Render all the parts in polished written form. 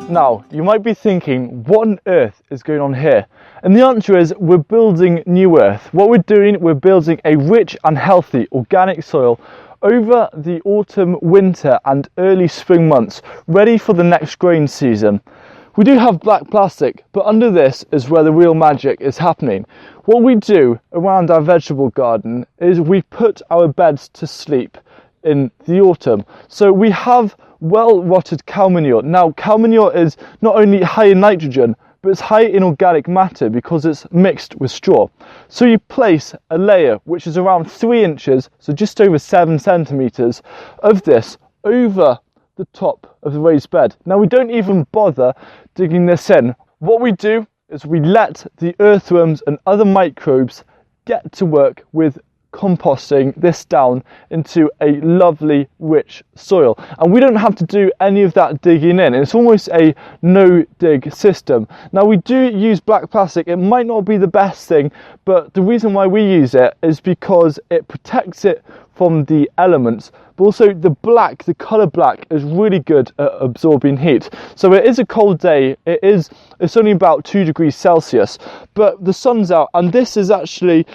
Now, you might be thinking, what on earth is going on here? And the answer is, we're building new earth. What we're doing, we're building a rich and healthy organic soil over the autumn, winter and early spring months, ready for the next growing season. We do have black plastic, but under this is where the real magic is happening. What we do around our vegetable garden is we put our beds to sleep in the autumn. So we have well rotted cow manure. Now, cow manure is not only high in nitrogen, but it's high in organic matter because it's mixed with straw. So you place a layer which is around 3 inches, so just over 7 centimeters of this over the top of the raised bed. Now, we don't even bother digging this in. What we do is we let the earthworms and other microbes get to work with composting this down into a lovely rich soil, and we don't have to do any of that digging in. It's almost a no dig system. Now, we do use black plastic. It might not be the best thing, but the reason why we use it is because it protects it from the elements, but also the color black is really good at absorbing heat. So it is a cold day, it's only about 2 degrees Celsius, but the sun's out, and this is actually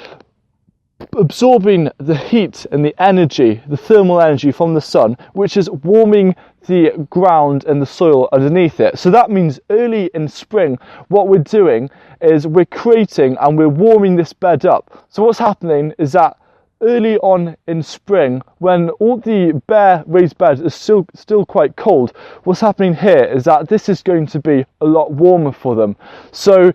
absorbing the heat and the energy, the thermal energy from the sun, which is warming the ground and the soil underneath it. So that means early in spring, what we're doing is we're creating and we're warming this bed up. So what's happening is that early on in spring, when all the bare raised bed is still quite cold, what's happening here is that this is going to be a lot warmer for them. So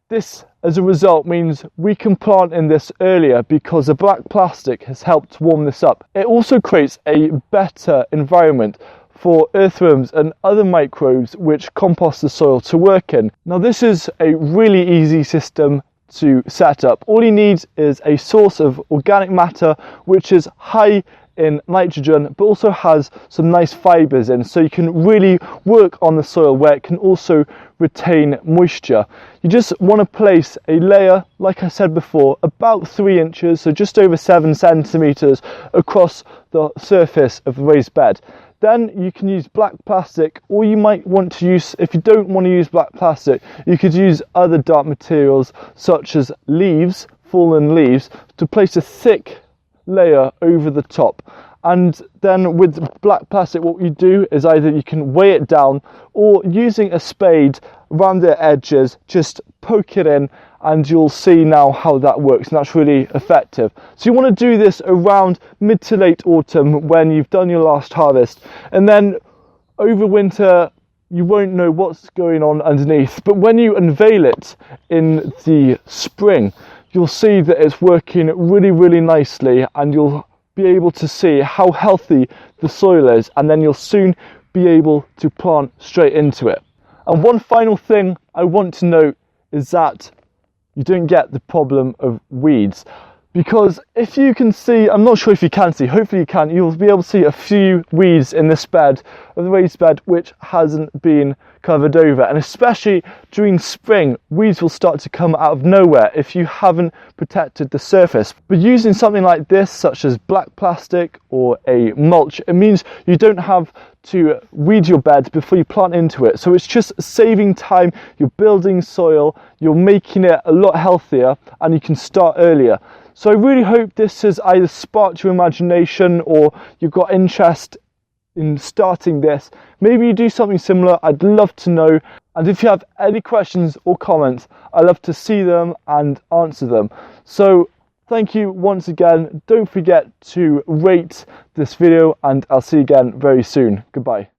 this, as a result, means we can plant in this earlier because the black plastic has helped warm this up. It also creates a better environment for earthworms and other microbes which compost the soil to work in. Now, this is a really easy system to set up. All you need is a source of organic matter which is high in nitrogen but also has some nice fibers in, so you can really work on the soil where it can also retain moisture. You just want to place a layer, like I said before, about 3 inches, so just over 7 centimeters across the surface of the raised bed. Then you can use black plastic, or you might want to use, if you don't want to use black plastic, you could use other dark materials such as leaves, fallen leaves, to place a thick layer over the top. And then with black plastic, what you do is either you can weigh it down, or using a spade around the edges, just poke it in, and you'll see now how that works, and that's really effective. So you want to do this around mid to late autumn when you've done your last harvest, and then over winter you won't know what's going on underneath, but when you unveil it in the spring, you'll see that it's working really nicely, and you'll be able to see how healthy the soil is, and then you'll soon be able to plant straight into it. And one final thing I want to note is that you don't get the problem of weeds, because if you can see, I'm not sure if you can see, hopefully you can, you'll be able to see a few weeds in this bed, of the raised bed, which hasn't been covered over. And especially during spring, weeds will start to come out of nowhere if you haven't protected the surface. But using something like this, such as black plastic or a mulch, it means you don't have to weed your bed before you plant into it. So it's just saving time, you're building soil, you're making it a lot healthier, and you can start earlier. So I really hope this has either sparked your imagination or you've got interest in starting this. Maybe you do something similar, I'd love to know. And if you have any questions or comments, I love to see them and answer them. So thank you once again. Don't forget to rate this video, and I'll see you again very soon. Goodbye.